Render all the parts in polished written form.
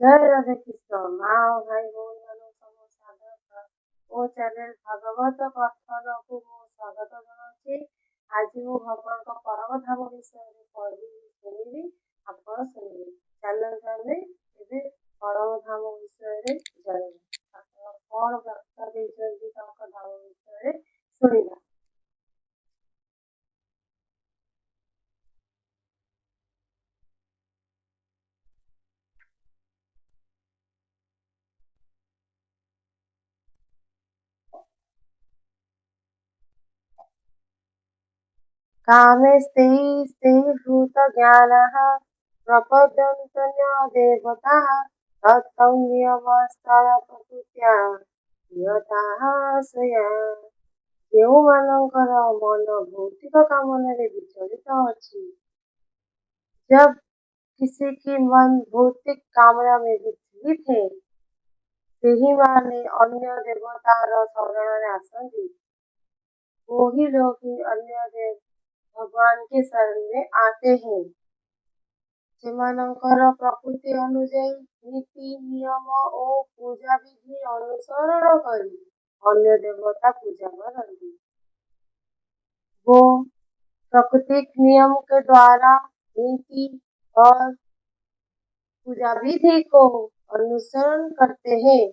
जय राधे कृष्ण माँ और भाई भଉଣୀ ସ୍ୱାଗତ ଓ ଚ୍ୟାନେଲ ଭାଗବତ କଥନକୁ ମୁଁ ସ୍ୱାଗତ ଜଣାଉଛି। ଆଜି ମୁଁ ଭଗବାନଙ୍କ ପରମ ଧାମ ବିଷୟରେ ପଢ଼ିବି ଶୁଣିବି ଆପଣ ଶୁଣିବେ। ଚାଲନ୍ତୁ ଆମେ ଏବେ ପରମ ଧାମ ବିଷୟରେ ଜାଣିବା। ଆପଣ କଣ ବାର୍ତ୍ତା ଦେଇଛନ୍ତି ତାଙ୍କ ଧାମ ବିଷୟରେ ଶୁଣିବା। कामे स्त्रीभूतज्ञानः प्रपद्यन्ते देवताः तत्तं नियमस्थलप्रकृत्या यथाश्रया। ଯେଉଁମାନଙ୍କର ମନ ଭୌତିକ କାମନାରେ ବିଚଳିତ ଅଛି, जब किसी की मन भौतिक कामना में विचलित है, ସେହିମାନେ ଅନ୍ୟ ଦେବତାର ଶରଣରେ ଆସନ୍ତି। वही लोग ही अन्य देव भगवान के शरण में आते हैं। ସେମାନଙ୍କର ପ୍ରକୃତି ଅନୁଯାୟୀ ନୀତି ନିୟମ ଓ ପୂଜା ବିଧି ଅନୁସରଣ କରି ଅନ୍ୟ ଦେवता पूजा करती। वो प्राकृतिक नियम के द्वारा नीति और पूजा विधि को अनुसरण करते हैं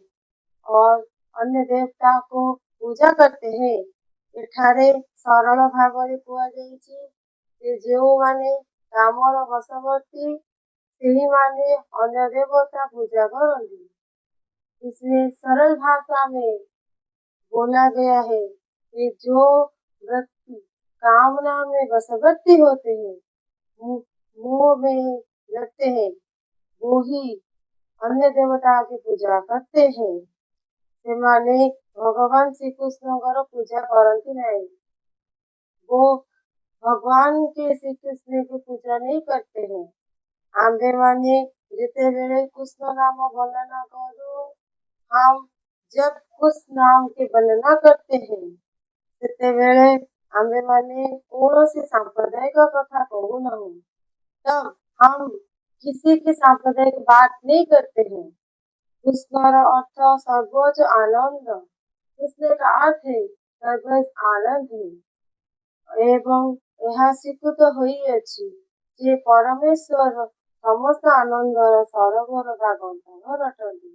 और अन्य देवता को पूजा करते हैं। ଏଠାରେ ସରଳ ଭାବରେ କୁହାଯାଇଛି ଯେ ଯେଉଁମାନେ କାମର ବଶବର୍ତ୍ତୀ ସେହିମାନେ ଅନ୍ୟ ଦେବତା ପୂଜା କରନ୍ତି। इसमें सरल भाषा में बोला गया है कि जो व्यक्ति कामना में वशवर्ती होते हैं, मोह में लगते हैं, वो ही अन्य देवता की पूजा करते हैं। ସେମାନେ भगवान श्री कृष्णଙ୍କର ପୂଜା କରନ୍ତି ନାହିଁ। वो भगवान के श्री कृष्ण की पूजा नहीं करते हैं। आम्भेମାନେ ଯେତେବେଳେ कृष्ण नाम वर्णना करो, हम जब कृष्ण नाम के वर्णना करते हैं ସେତେବେଳେ आम्भेମାନେ କୌଣସି सांप्रदायिक कथा କହୁନାହୁଁ। तब हम किसी की सांप्रदायिक बात नहीं करते हैं। कृष्णर अर्थ सर्वोच्च आनंद। कृष्ण का अर्थ है सर्वोच्च आनंद है एवं ଏହା ସ୍ୱୀକୃତ ହୋଇଅଛି ଯେ परमेश्वर समस्त आनंदर सरोवर ବା गंगाधर अटନ୍ତି।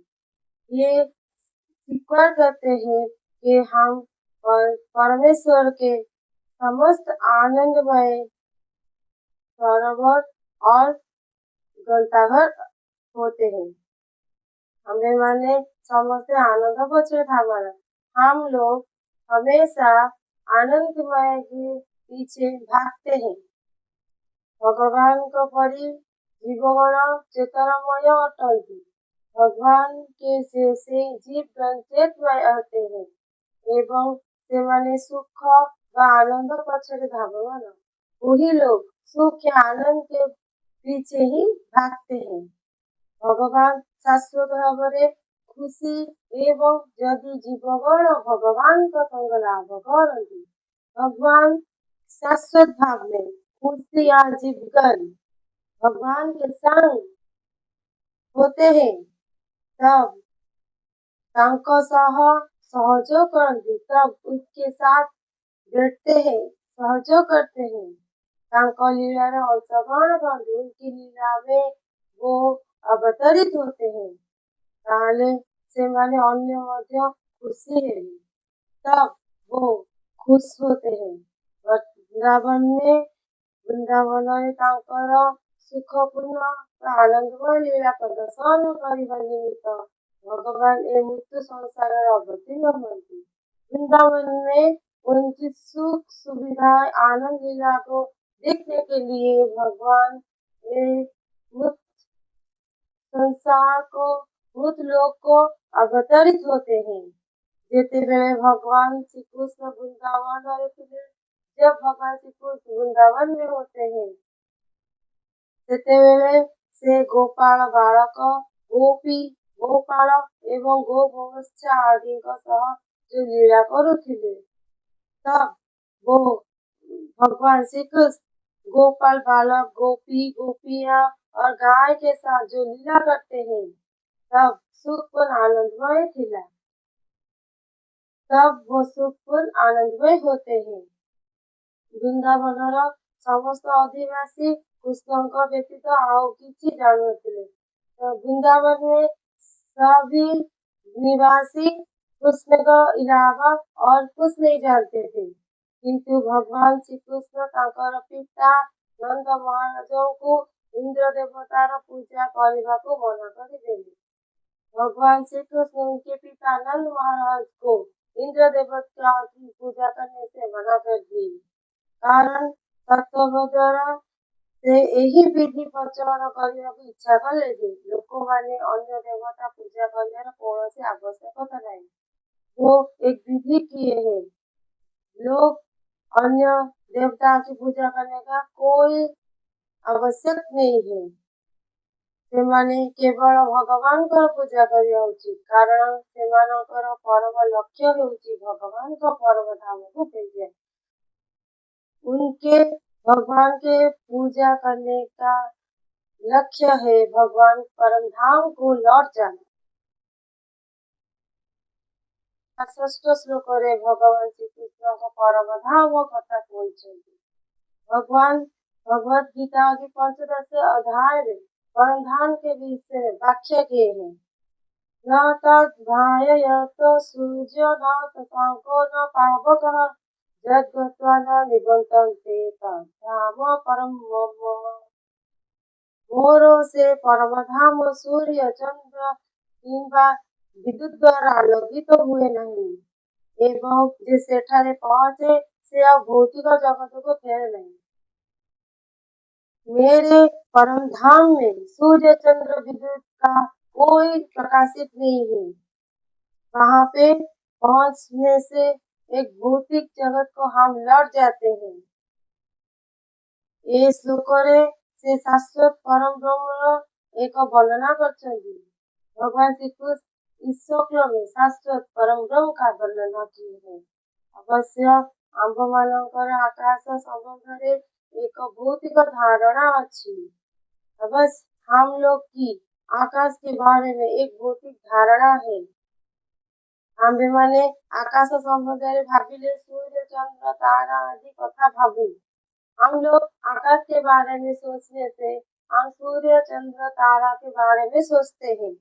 ये स्वीकार करते हैं कि हम परमेश्वर के समस्त आनंदमय सरोवर और गंगाधर होते हैं। आम्भेମାନେ ସମସ୍ତେ आनंद पछरे भागवान। हम लोग हमेशा आनंदमय के पीछे भागते हैं। भगवान को परि जीवगण चेतनमय अटंती। भगवान के से जीवगण चेतमय आते हैं एवं सेमाने सुख व आनंद पछरे भागवान। वही लोग सुख या आनंद के पीछे ही भागते हैं। भगवान शाश्वत भावरे खुशी एवं यदि जीवगण भगवान का संग लाभ करती, भगवान शाश्वत भाव में खुशी या जीवगण भगवान के संग होते हैं, तब तांको सह सहयोग करती, तब उसके साथ बैठते हैं, सहयोग करते हैं। तांको लीला अंशग्रहण करती, उनकी लीला में वो अवतरित होते हैं। ताहले सेमाने अन्य मध्य खुशी है, तब वो खुश होते हैं। वृंदावन में तांकर सुखपूर्ण आनंदमय लीला प्रदर्शन करने निमित्त भगवान ए मृत्यु संसार अवतीर्ण होती। वृंदावन में उनकी सुख सुविधा आनंद लीला को देखने के लिए भगवान मृत संसार को मृत लोक को अवतरित होते हैं। ଯେତେବେଳେ भगवान श्री कृष्ण वृंदावन रहते, जब भगवान श्री कृष्ण वृंदावन में होते हैं ସେତେବେଳେ से गोपाल बालक गोपी गोपाल एवं गोवत्स आदि सह जो लीला करुथिले, तब वो भगवान श्री कृष्ण गोपाल बालक गोपी गोपियां और गाय के साथ जो लीला करते हैं, तब सुखपूर्ण आनंदमय थिला। तब वो सुखपूर्ण आनंदमय होते हैं। ବୃନ୍ଦାବନର ସମସ୍ତ ଅଧିବାସୀ କୃଷ୍ଣଙ୍କ ବ୍ୟତୀତ ଆଉ କିଛି ଜାଣୁନଥିଲେ। तो वृंदावन में सभी निवासी कृष्ण के अलावा और कुछ नहीं जानते थे, किंतु भगवान श्री कृष्ण तांकर पिता नंद महाराजों को इंद्र देवतार पूजा करने को मना कर देले। भगवान श्री कृष्ण उनके पिता नंद महाराज को इंद्र देवता की पूजा करने से मना कर दिए। कारण तत्वद्वारा से यही विधि प्रचलन करने की इच्छा कले जे लोक माने अन्य देवता पूजा करने कौन आवश्यकता नहीं। वो एक विधि किए है, लोग अन्य देवता की पूजा करने का कोई आवश्यक नहीं है। सेमाने केवल भगवान को पूजा करिया उचित, कारण सेमानकर परम लक्ष्य होउची भगवान को परम धाम को भेजिया। उनके भगवान के पूजा करने का लक्ष्य है भगवान परम धाम को लौट जाना। षष्ठ श्लोक रे भगवान श्री कृष्ण को परम धाम कथा कहते। भगवान भगवत गीता की पंचदश अध्याय रे परम धाम के विषय में व्याख्या किए हैं। न तद्भाययत सूर्यो न शशांको न पावकः यद्गत्वा न निबद्धन्ते तद्धाम परम मम। मोरो से परम धाम सूर्य चंद्र किंबा विद्युत द्वारा आलोकित तो हुए नहीं एवं जे सेठारे पहुंचे से अब भौतिक जगत को फेर नहीं। मेरे परम धाम में सूर्य चंद्र विद्युत का कोई प्रकाशित नहीं है। वहां पे पहुंचने से एक भौतिक जगत को हम लौट जाते हैं। ये श्लोकरे से शाश्वत परम ब्रह्म एक वर्णना करछन्ति। भगवान श्री कृष्ण इस श्लोक में शाश्वत परम ब्रह्म का वर्णना किए हैं। अवश्य आंभ मानकर आकाश संबंध एक भौतिक धारणा अच्छी। अवश्य हम लोग की आकाश के बारे में एक भौतिक धारणा है। आंबे माने आकाश संबंध भाविले सूर्य चंद्र तारा आदि कथा भावु। हम लोग आकाश के बारे में सोचने से हम सूर्य चंद्र तारा के बारे में सोचते हैं।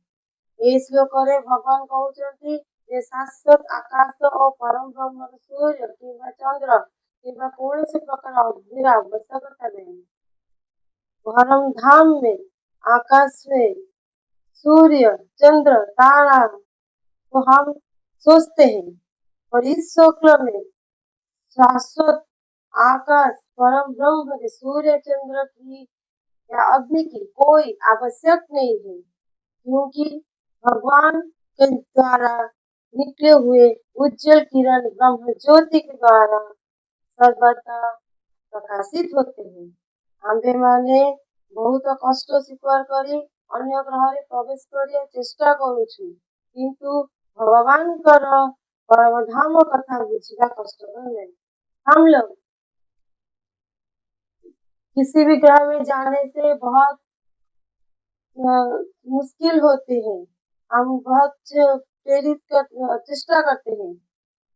ये श्लोक रे भगवान कहते जे शाश्वत आकाश और परम ब्रह्म सूर्य किंवा चंद्र किंवा कौन से प्रकार अग्नि आवश्यकता नहीं। परम धाम में आकाश में सूर्य चंद्र तारा को हम सोचते हैं और इस श्लोक में शाश्वत आकाश परम ब्रह्म के सूर्य चंद्र की या अग्नि की कोई आवश्यक नहीं है, क्योंकि भगवान के द्वारा निकले हुए उज्जवल किरण ब्रह्म ज्योति के द्वारा सर्वदा प्रकाशित होते हैं। आंबे माने बहुत कष्ट स्वीकार करी अन्य ग्रह रे प्रवेश करिया चेष्टा करूछु, किंतु भगवान कर परम धाम कथा बुझिबा कष्टकर नहीं। हम लोग किसी भी ग्रह में जाने से बहुत मुश्किल होती है। हम बहुत प्रेरित कर चेष्टा करते हैं,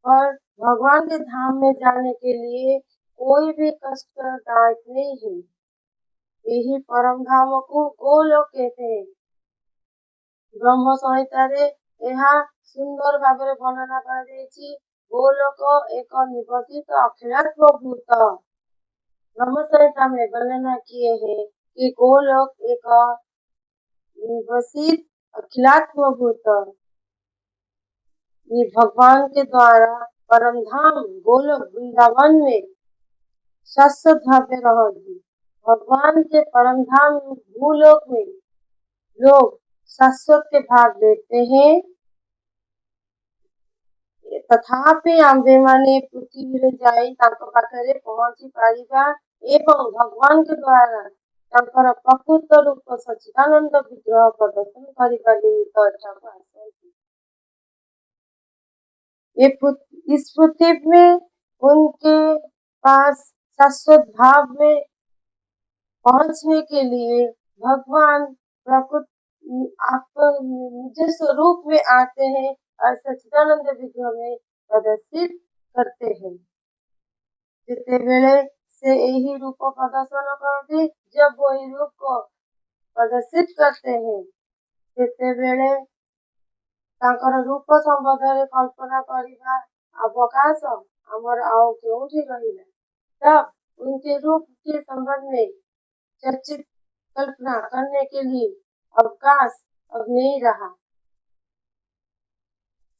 पर भगवान के धाम में जाने के लिए कोई भी कष्टदायक नहीं है। यही परम धाम को गोलोक कहते हैं। ब्रह्म संहिता रे यहाँ सुंदर भाव वर्णना कर गोलोक एक निवसित अखिलात्म भूत। ब्रह्म संहिता में वर्णना किए हैं कि गोलोक एक निवसित अखिलात्म भूत ये भगवान के द्वारा परम धाम गोलोक वृंदावन में शाश्वत भाव रहेगी। भगवान के परम धाम भूलोक में लोग शाश्वत के भाग लेते हैं। तथापि आंबे माने पृथ्वी रे जाई तांको पाखरे पहुंची पारिबा एवं भगवान के द्वारा तांकर प्रकृत रूप सच्चिदानंद विग्रह प्रदर्शन करिबा निमित्त एठाको आसନ୍ତି। इस पृथ्वी में उनके पास शाश्वत भाव में पहुंचने के लिए भगवान प्रकृत आप निज स्वरूप में आते हैं और सच्चिदानंद विग्रह में प्रदर्शित करते हैं। ଯେତେବେଳେ से यही रूप प्रदर्शन करती, जब वही रूप को प्रदर्शित करते हैं ସେତେବେଳେ ତାଙ୍କର रूप संबंधରେ कल्पना କରିବା अवकाश ଆମର ଆଉ କେଉଁଠି ରହିଲା। तब उनके रूप के संबंध में चर्चित कल्पना करने के लिए अवकाश अब नहीं रहा।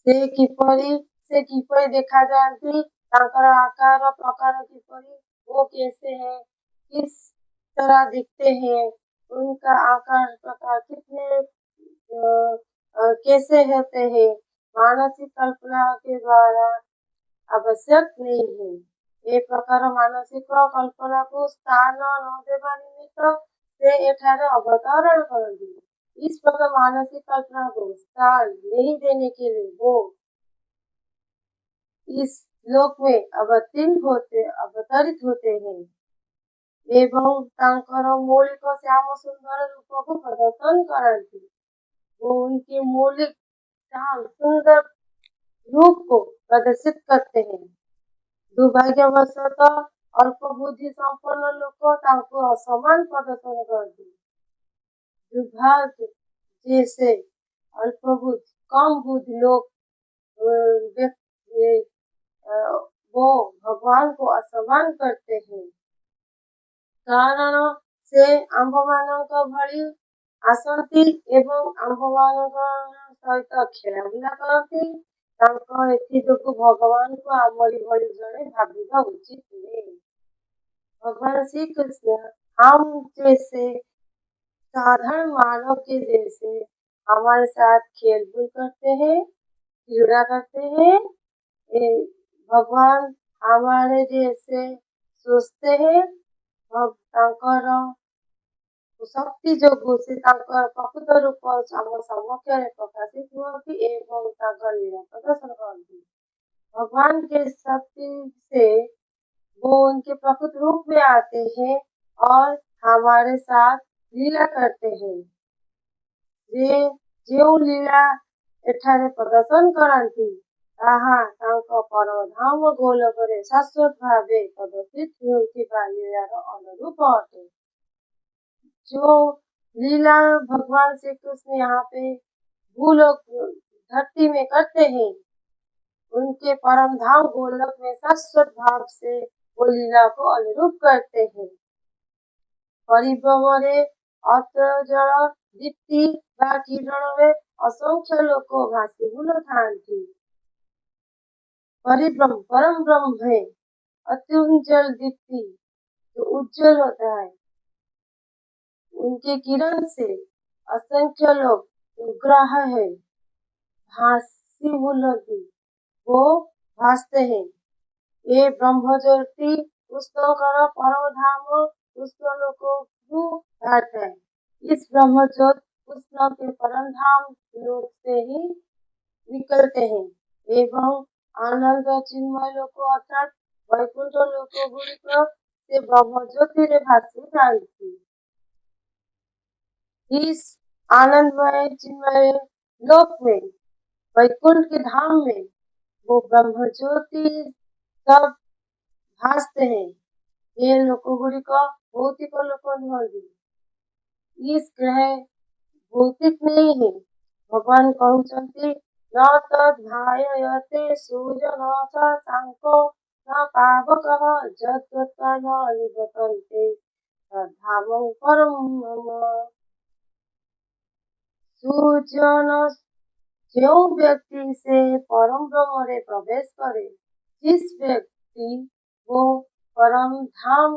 से किपरि देखा जाती, तांकर आकार प्रकार किपरि, वो कैसे हैं, किस तरह दिखते हैं, उनका आकार प्रकार कितने कैसे होते हैं, मानसिक कल्पना के द्वारा आवश्यक नहीं है। ए प्रकार मानसिक कल्पना को स्थान न देवा निमित्त से एठारे अवतरण करती। इस प्रकार मानसिक कल्पना को स्थान नहीं देने के लिए वो इस लोक में अवतरित होते हैं एवं तांकर मौलिक श्याम सुंदर रूप को प्रदर्शन करती। वो उनके मौलिक श्याम सुंदर रूप को प्रदर्शित करते हैं। दुर्भाग्यवशतः अल्प बुद्धि संपन्न लोग तांको असमान प्रदर्शन करते। दुर्भाग्य जैसे अल्प बुद्धि कम बुद्धि लोग वो भगवान को असमान करते हैं। कारण से आंभमानक भଳି आसंती एवं आंभमानक सहित खेलाबुला करती। तांको एथि जोगु भगवान को आमरी भଳି जड़े भाविबा उचित नहीं। भगवान श्री कृष्ण हम जैसे साधारण मानव के जैसे हमारे साथ खेल-कूद करते हैं, क्रीड़ा करते हैं। भगवान हमारे जैसे सोचते हैं। तांकर शक्ति जोगु से तांकर प्रकृत रूप आम सम्मुखें प्रकाशित हुआ एवं तांकर लीला प्रदर्शन करती। भगवान के शक्ति से वो उनके प्रकृत रूप में आते हैं और हमारे साथ लीला करते हैं। जो लीला एठारे प्रदर्शन करती ताहा तांको परमधाम गोलकरे शाश्वत भावे प्रदर्शित होउथिबा लीलार अनुरूप अटे। जो लीला भगवान श्री कृष्ण यहाँ पे भूलोक धरती में करते हैं, उनके परम धाम गोलक में शाश्वत भाव से वो लीला को अनुरूप करते हैं। परिभ्रमरे अतजल दीप्ति बा किरणरे असंख्य लोक भासीभूल थांती। परम ब्रह्म है, अत्युज्जल दीप्ति जो उज्जवल होता है, उनके किरण से असंख्य लोग ग्रह है भासीभूल वो भासते हैं। ये ब्रह्म ज्योति पुष्कर परम धाम पुष्कर धारता है। इस ब्रह्म ज्योत पुष्कर के परम धाम लोक से ही निकलते हैं एवं आनंद चिन्मय लोक अर्थात वैकुंठ लोक गुड़िक से ब्रह्म ज्योति रे भासी जाती। इस आनंदमय चिन्मय लोक में वैकुंठ के धाम में वो ब्रह्म ज्योति सब भासते हैं। ये लोक गुड़िक भौतिक लोक नहीं। इस ग्रह भौतिक नहीं है। भगवान कहते न तद्भायते सूर्य न शशांको न पावकः यद्गत्वा न निवर्तन्ते तद्धामं परम मम। सूर्य न जो व्यक्ति से परम ब्रह्म में प्रवेश करे, जिस व्यक्ति वो परम धाम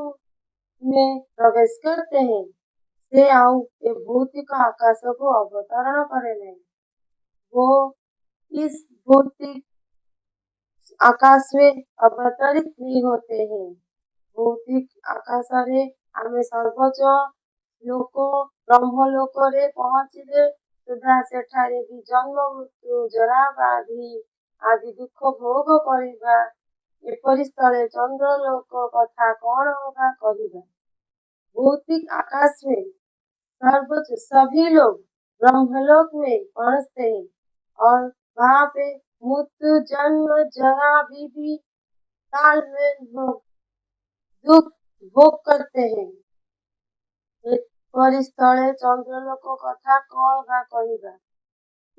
में प्रवेश करते हैं से आउ ये भौतिक आकाश को अवतरण करे नहीं। वो इस भौतिक आकाश में अवतरित नहीं होते हैं। भौतिक आकाश रे आमे सर्वोच्च लोक ब्रह्म लोक रे पहुंचले सुधा सेठारे भी जन्म मृत्यु जरा व्याधि आदि दुख भोग करिबा। एपरि स्थले चंद्र लोक कथा कौन होगा कहिबा। भौतिक आकाश में सर्वोच्च सभी लोग ब्रह्मलोक में पहुंचते हैं और वहां पे मृत्यु जन्म जरा भी काल में दुख भोग करते हैं। एपरि स्थले चंद्रलोक कथा कौन बा कहिबा।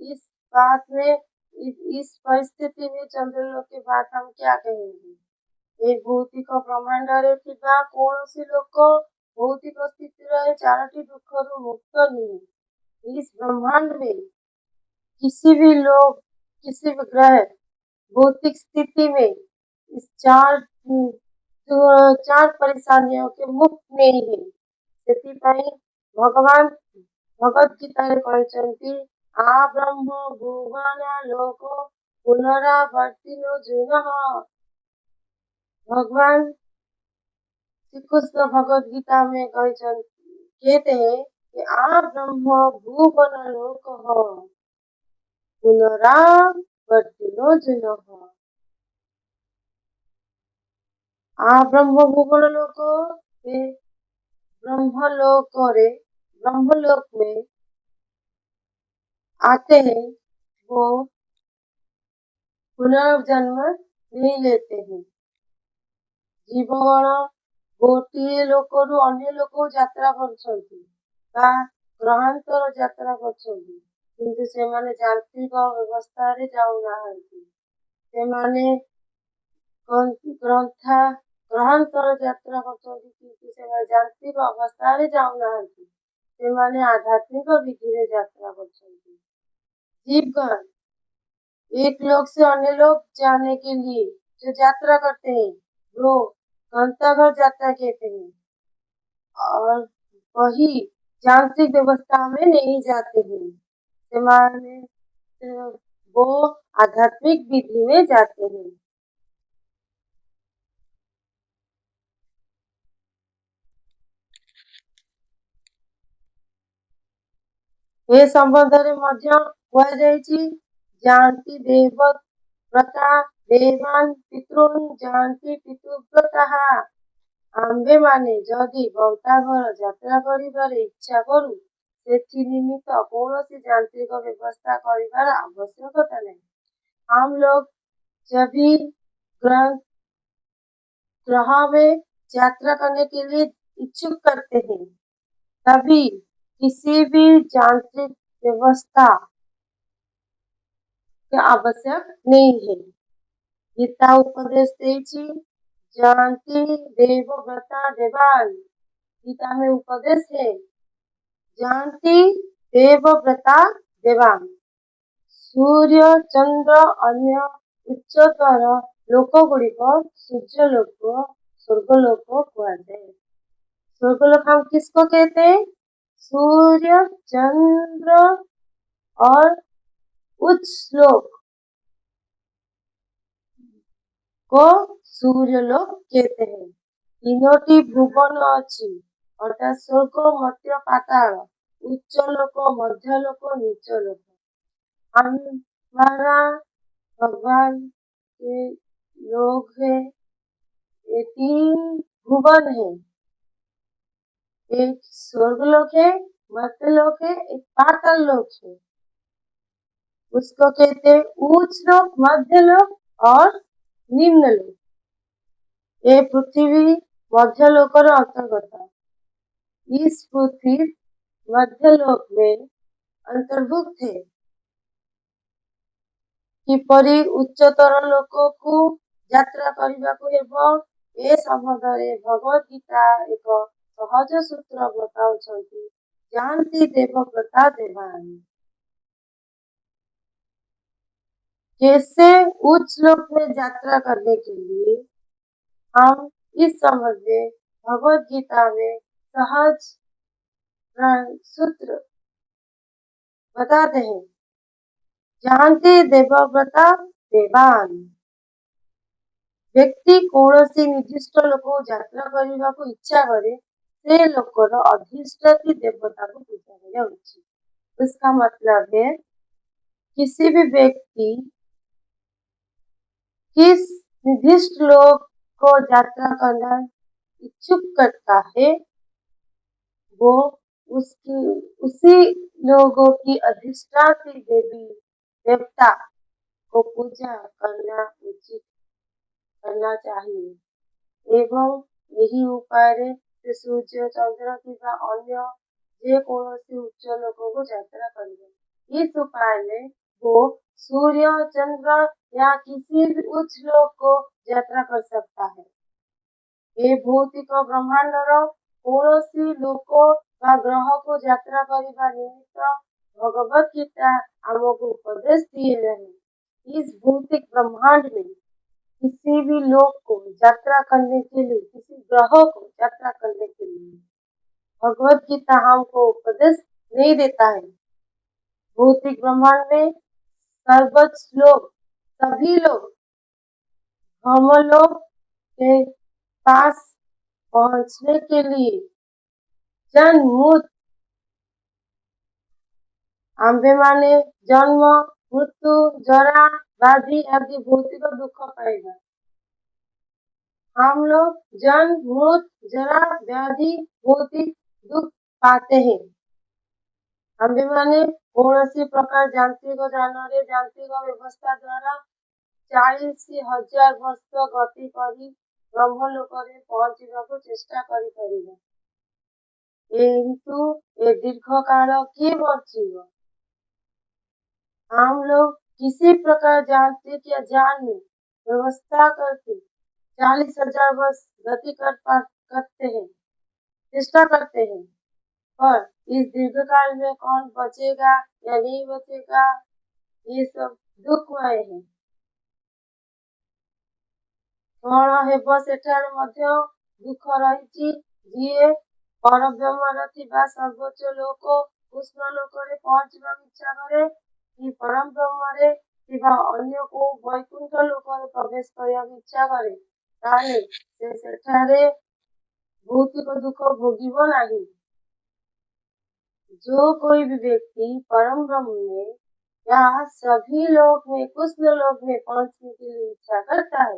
इस बात में इस परिस्थिति में चंद्रलोक की बात हम क्या कहेंगे। एक भौतिक ब्रह्मांडरे थिबा कौनसी लोक भौतिक स्थिति चारोटी दुखरु मुक्त नुहे। इस ब्रह्मांड में किसी भी लोग किसी भी ग्रह भौतिक स्थिति में इस चार परेशानियों के मुक्त नहीं है। ସେଥିପାଇଁ ଭଗବାନ ଭଗବତ ଗୀତାରେ କହିଛନ୍ତି ଆ ବ୍ରହ୍ମ ଭୁବନ ଲୋକ ପୁନରାବର୍ତ୍ତିनो जुनः। भगवान श्री कृष्ण भगवत गीता में कहते हैं कि आ ब्रह्म भुवन लोक पुनरावर्तिनो जुनः। आ ब्रह्म भुवन लोक ब्रह्मलोक में आते हैं वो पुनर्जन्म नहीं लेते हैं। जीवगण गोटे लोकरु अन्य लोक यात्रा करछंती बा ग्रहांतर यात्रा करछंती किंतु सेमाने यांत्रिक व्यवस्था रे जाउ नाहंती। सेमाने ग्रहांतर यात्रा करछंती किंतु सेमाने यांत्रिक अवस्था रे जाउ नाहंती। सेमाने आध्यात्मिक विधि रे यात्रा करछंती। जीवगण एक लोक से अन्य लोक जाने के लिए जो यात्रा करते हैं वो गंतव्य यात्रा कहते हैं और वही यांत्रिक व्यवस्था में नहीं जाते हैं। वो आध्यात्मिक विधि में जाते हैं। ये संबंध रे मध्य कुहाଯାଇଛି जानती देवव्रता देवान पितॄन् जानती पितृव्रताः। आम्भे माने जदि गंताघर यात्रा करिबारे इच्छा करू सेथि निमित्त कौनसी यांत्रिक व्यवस्था करिबार आवश्यकता नहीं। हम लोग जब भी ग्रह में यात्रा करने के लिए इच्छुक करते हैं तभी किसी भी यांत्रिक व्यवस्था की आवश्यक नहीं है। गीता उपदेश देछि जानती देवव्रता देवान। गीता में उपदेश है जानती देवव्रता देवान। सूर्य चंद्र अन्य उच्चतर लोक गुड़िक सूर्यलोक स्वर्गलोक कहते। स्वर्गलोक हम किसको कहते हैं। सूर्य चंद्र और उच्च लोक को सूर्यलोक कहते हैं। तीनोटी भुवन अच्छी अर्थात स्वर्ग मध्य पाताल उच्च लोक मध्य लोक नीच लोक। हमारा भगवान के लोग है ये 3 भुवन है। एक स्वर्ग लोक है मध्य लोक है एक पाताल लोक है। उसको कहते हैं उच्च लोक मध्य लोक और निम्न लोक। ये पृथ्वी मध्य लोक अंतर्गत। इस पृथ्वी मध्य लोक में अंतर्भुक्त है। किपरि उच्चतर लोक को यात्रा करिबाकु हेबो ए संबंधरे भगवत गीता एक सहज सूत्र बताउछंती जानती देवव्रता देवान। कैसे उच्च लोक में यात्रा करने के लिए हम इस संबंध में भगवत गीता में सहज सूत्र बताते हैं जानती देवव्रता देवान। व्यक्ति कौनसी निर्दिष्ट लोक यात्रा करने इच्छा करे से लोकर अधिष्ठात्री देवता को पूजा करा उचित। उसका मतलब है किसी भी व्यक्ति किस निर्दिष्ट लोक को यात्रा करना इच्छुक करता है वो उसी लोगों की अधिष्ठात्री देवी देवता को पूजा करना चाहिए एवं यही उपाय से सूर्य चंद्र किंवा अन्य ଯେକୌଣସି ଉଚ୍ଚ ଲୋକକୁ ଯାତ୍ରା करिए। इस उपाय में वो सूर्य चंद्र या किसी भी उच्च लोक को यात्रा कर सकता है। ये भौतिक ब्रह्मांडर कौनसी लोक व ग्रह को यात्रा करने निमित्त भगवत गीता आमको उपदेश दिए रहे। इस भौतिक ब्रह्मांड में किसी भी लोक को यात्रा करने के लिए, किसी ग्रह को यात्रा करने के लिए भगवत गीता हमको उपदेश नहीं देता है। भौतिक ब्रह्मांड में सर्वोच्च लोग, सभी लोग हम लोग के पास पहुंचने के लिए जन्म आंबे माने जन्म मृत्यु जरा व्याधि आदि भौतिक दुख पाएगा। हम लोग जन्म मृत्यु जरा व्याधि भौतिक दुख पाते हैं। आंबे माने कौनसी प्रकार यांत्रिक जानवर यांत्रिक व्यवस्था द्वारा 40,000 वर्ष गति करी ब्रह्मलोक रे पहुंचवाक चेष्टा करी परिबा। किंतु ये दीर्घ काल किए बचिब। हम लोग किसी प्रकार यांत्रिक या जान में व्यवस्था करके 40,000 वर्ष गति करते हैं, चेष्टा करते हैं, पर इस दीर्घ काल में कौन बचेगा या नहीं बचेगा, ये सब दुखमय है। कौन हेब सेठारे मध्य दुख रही जी परब्रह्मर थिबा सर्वोच्च लोक कृष्ण लोक रे पहुंचवा इच्छा करे कि परम ब्रह्म रे थिबा अन्य को वैकुंठ लोक रे प्रवेश करया इच्छा करे ताले से सेठारे भौतिक दुख भोगिब नहीं। जो कोई भी व्यक्ति परम ब्रह्म में या सभी लोक में कृष्ण लोक में पहुंचने के लिए इच्छा करता है,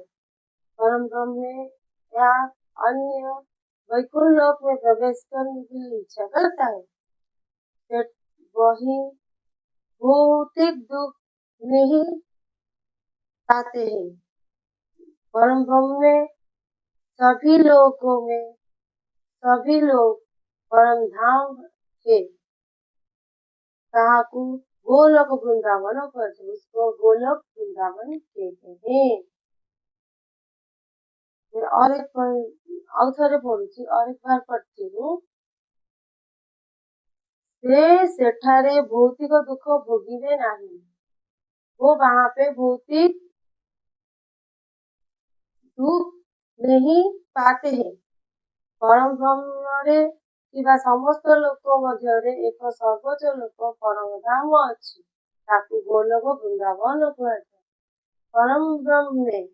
परम ब्रह्म में या अन्य वैकुंठ लोक में प्रवेश करने के लिए इच्छा करता है, वही भौतिक दुख नहीं पाते हैं। परम ब्रह्म में सभी लोगों में सभी लोग परम धाम के ताकू गोलोक वृंदावन कहते, उसको गोलोक वृंदावन कहते हैं। और एक थे पढ़ुची और एक बार पढ़ती हूँ। सेठारे भौतिक दुख भोगिबे नहीं, वो वहां पे भौतिक दुख नहीं पाते हैं। परम ब्रह्म रे किबा समस्त लोक मध्य एक सर्वोच्च लोक परम धाम अच्छी, ताकू गोलोक वृंदावन कहते। परम ब्रह्म में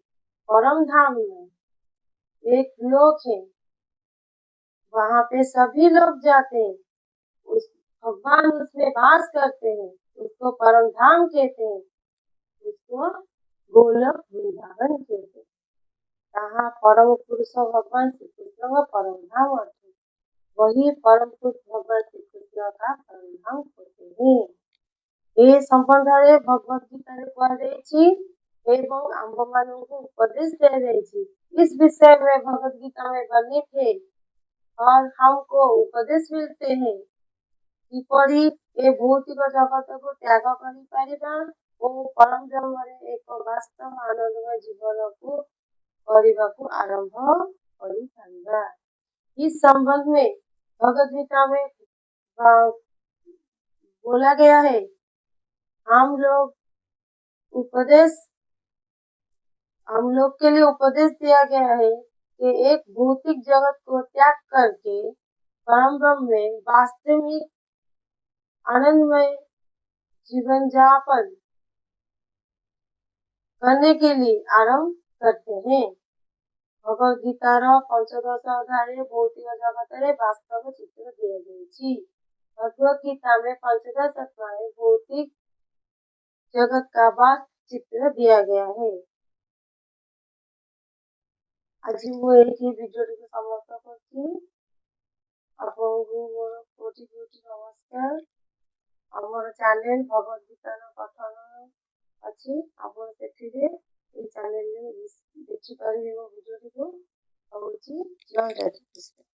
परम धाम में एक लोक है, वहां पे सभी लोग जाते हैं, उस भगवान उसमें वास करते हैं, उसको परम धाम कहते हैं, उसको गोलोक वृंदावन कहते हैं। जहाँ परम पुरुष भगवान श्री कृष्ण का परम धाम अच्छे, वही परम पुरुष भगवान श्री कृष्ण का परम धाम कहते हैं। ये संबंध रे भगवत गीता रे कह एवं आंब मानू को उपदेश दे रही। इस विषय में भगवत गीता में वर्णित है और हमको उपदेश मिलते हैं कि परी ये भौतिक जगत को त्याग करी पारिबा और परम ब्रह्म रे एक वास्तव आनंदमय जीवन को करने आरंभ करी पारिबा। इस संबंध में भगवत गीता में बोला गया है, हम लोग के लिए उपदेश दिया गया है कि एक भौतिक जगत को त्याग करके परम ब्रह्म में वास्तविक आनंदमय जीवन यापन करने के लिए आरंभ करते हैं। भगवत गीतार पंचदश अध्याय भौतिक जगत रे वास्तव चित्र दिया गई। भगवत गीता में पंचदश अध्याय भौतिक जगत का वास्तव चित्र दिया गया है। आज ମୁଁ ଏଇଠି ଭିଡ଼ିଓଟିକୁ समाप्त କରୁଛି। ଆପଣଙ୍କୁ ମୋର କୋଟି କୋଟି ନମସ୍କାର। ଆମର ଚ୍ୟାନେଲ ଭଗବତ ଗୀତାର ପଠନ ଅଛି, ଆପଣ ସେଥିରେ ଏଇ ଚ୍ୟାନେଲରେ ଦେଖିପାରିବେ ମୋ ଭିଡ଼ିଓଟିକୁ। ହେଉଛି ଜୟ ରାଧା କୃଷ୍ଣ।